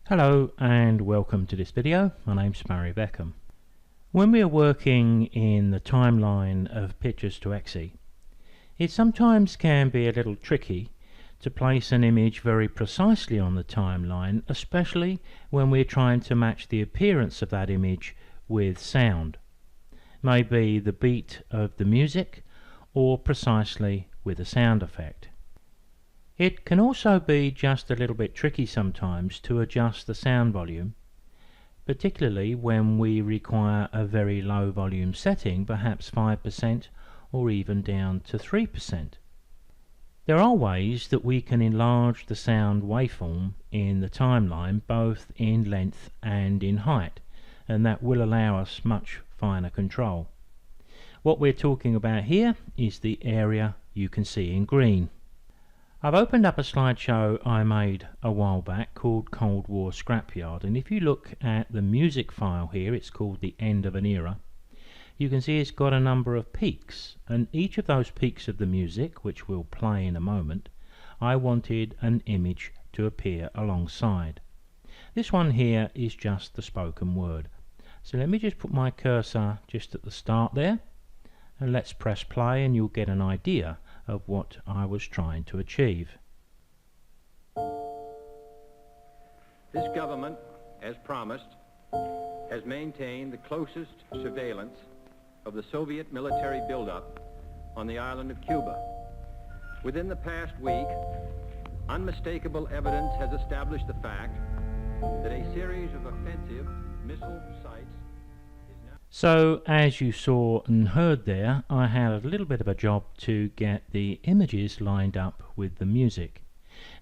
Hello and welcome to this video. My name's Beckham. When we are working in the timeline of PicturesToExe, it sometimes can be a little tricky to place an image very precisely on the timeline, especially when we're trying to match the appearance of that image with sound. Maybe the beat of the music or precisely with a sound effect. It can also be just a little bit tricky sometimes to adjust the sound volume, particularly when we require a very low volume setting, perhaps 5% or even down to 3%. There are ways that we can enlarge the sound waveform in the timeline both in length and in height, and that will allow us much finer control. What we're talking about here is the area you can see in green. I've opened up a slideshow I made a while back called Cold War Scrapyard, and if you look at the music file here, it's called The End of an Era. You can see it's got a number of peaks, and each of those peaks of the music, which we'll play in a moment, I wanted an image to appear alongside. This one here is just the spoken word. So let me just put my cursor just at the start there, and let's press play and you'll get an idea of what I was trying to achieve. This government, as promised, has maintained the closest surveillance of the Soviet military buildup on the island of Cuba. Within the past week, unmistakable evidence has established the fact that a series of offensive missile sites. So as you saw and heard there, I had a little bit of a job to get the images lined up with the music.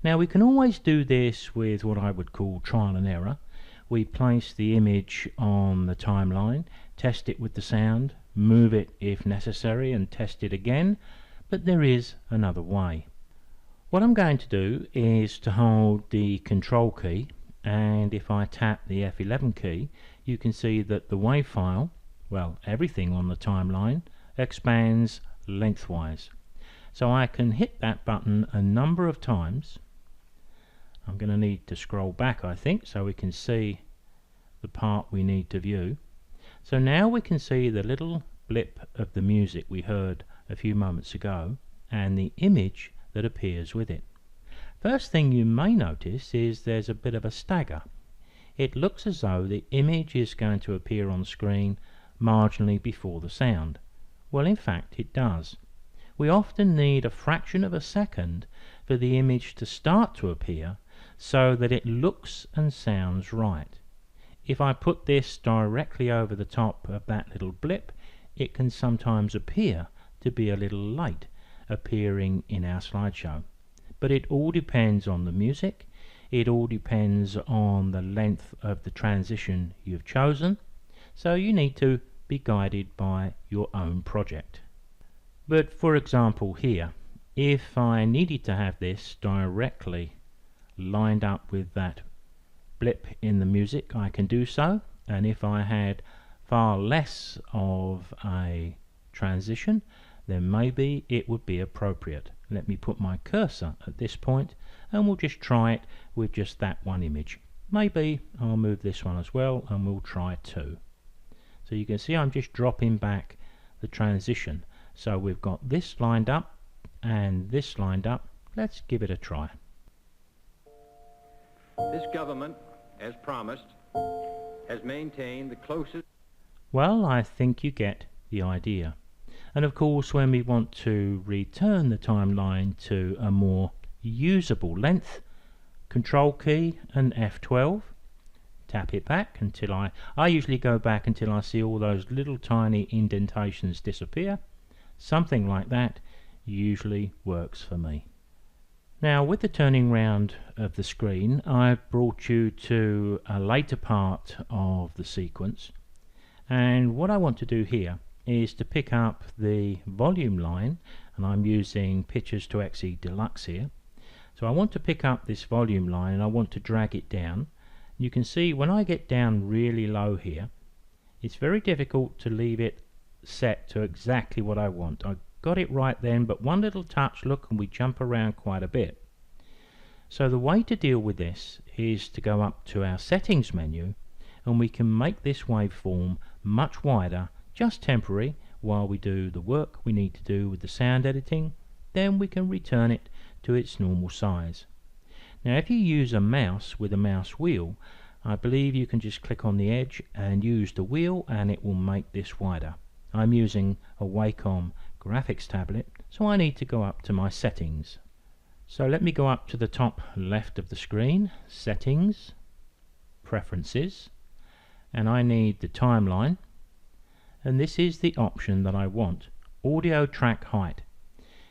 Now we can always do this with what I would call trial and error. We place the image on the timeline, test it with the sound, move it if necessary and test it again, but there is another way. What I'm going to do is to hold the control key, and if I tap the F11 key you can see that the WAV file, well, everything on the timeline, expands lengthwise. So I can hit that button a number of times. I'm going to need to scroll back, I think, so we can see the part we need to view. So now we can see the little blip of the music we heard a few moments ago and the image that appears with it. First thing you may notice is there's a bit of a stagger. It looks as though the image is going to appear on screen marginally before the sound. Well, in fact it does. We often need a fraction of a second for the image to start to appear so that it looks and sounds right. If I put this directly over the top of that little blip, it can sometimes appear to be a little late appearing in our slideshow. But it all depends on the music, it all depends on the length of the transition you've chosen, so you need to be guided by your own project. But for example here, if I needed to have this directly lined up with that blip in the music, I can do so, and if I had far less of a transition, then maybe it would be appropriate. Let me put my cursor at this point and we'll just try it with just that one image. Maybe I'll move this one as well and we'll try two. So you can see I'm just dropping back the transition. So we've got this lined up and this lined up. Let's give it a try. This government, as promised, has maintained the closest. Well, I think you get the idea. And of course when we want to return the timeline to a more usable length, Control key and F12, tap it back until I usually go back until I see all those little tiny indentations disappear. Something like that usually works for me. Now with the turning round of the screen, I've brought you to a later part of the sequence, and what I want to do here is to pick up the volume line, and I'm using PicturesToExe Deluxe here. So I want to pick up this volume line and I want to drag it down. You can see when I get down really low here, it's very difficult to leave it set to exactly what I want. I got it right then, but one little touch, look, and we jump around quite a bit. So the way to deal with this is to go up to our settings menu, and we can make this waveform much wider, just temporary, while we do the work we need to do with the sound editing. Then we can return it to its normal size. Now if you use a mouse with a mouse wheel, I believe you can just click on the edge and use the wheel and it will make this wider. I'm using a Wacom graphics tablet, so I need to go up to my settings. So let me go up to the top left of the screen, Settings, Preferences, and I need the timeline, and this is the option that I want, Audio Track Height.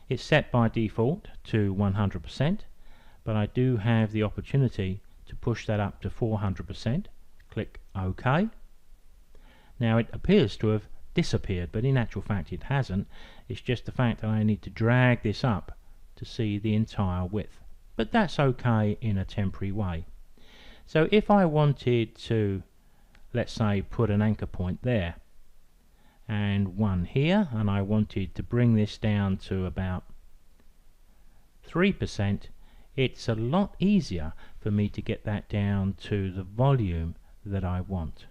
It's set by default to 100%, but I do have the opportunity to push that up to 400%. Click OK. Now it appears to have disappeared, but in actual fact it hasn't. It's just the fact that I need to drag this up to see the entire width, but that's okay in a temporary way. So if I wanted to, let's say, put an anchor point there and one here, and I wanted to bring this down to about 3%, it's a lot easier for me to get that down to the volume that I want.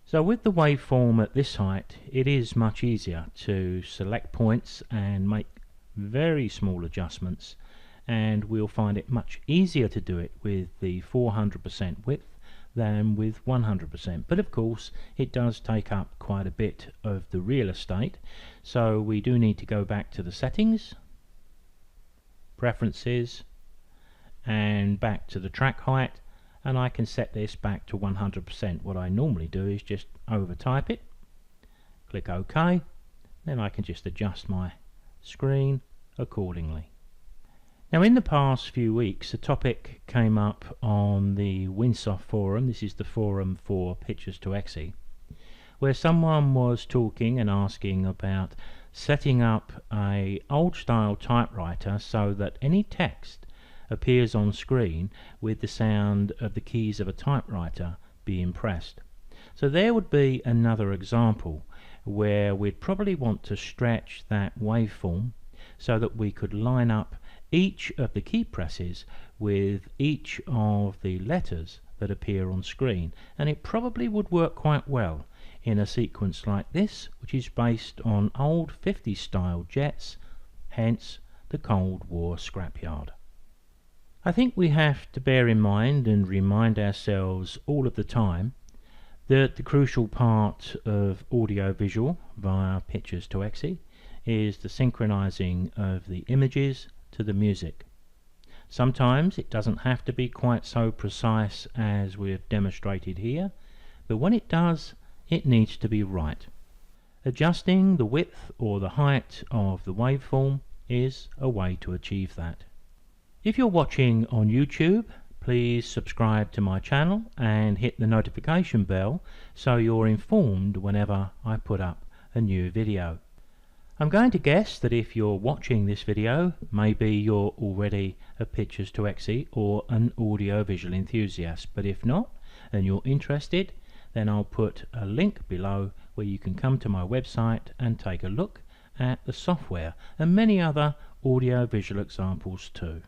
So with the waveform at this height, it is much easier to select points and make very small adjustments, and we'll find it much easier to do it with the 400% width than with 100%. But of course it does take up quite a bit of the real estate, so we do need to go back to the settings, preferences, and back to the track height, and I can set this back to 100%. What I normally do is just overtype it, click OK, then I can just adjust my screen accordingly. Now in the past few weeks a topic came up on the Winsoft forum, this is the forum for PicturesToExe, where someone was talking and asking about setting up a old style typewriter so that any text appears on screen with the sound of the keys of a typewriter being pressed. So there would be another example where we'd probably want to stretch that waveform so that we could line up each of the key presses with each of the letters that appear on screen, and it probably would work quite well in a sequence like this, which is based on old 50s style jets, hence the Cold War scrapyard. I think we have to bear in mind and remind ourselves all of the time that the crucial part of audio-visual via PicturesToExe is the synchronizing of the images to the music. Sometimes it doesn't have to be quite so precise as we've demonstrated here, but when it does, it needs to be right. Adjusting the width or the height of the waveform is a way to achieve that. If you're watching on YouTube, please subscribe to my channel and hit the notification bell so you're informed whenever I put up a new video. I'm going to guess that if you're watching this video, maybe you're already a PicturesToExe or an audio-visual enthusiast, but if not and you're interested, then I'll put a link below where you can come to my website and take a look at the software and many other audio-visual examples too.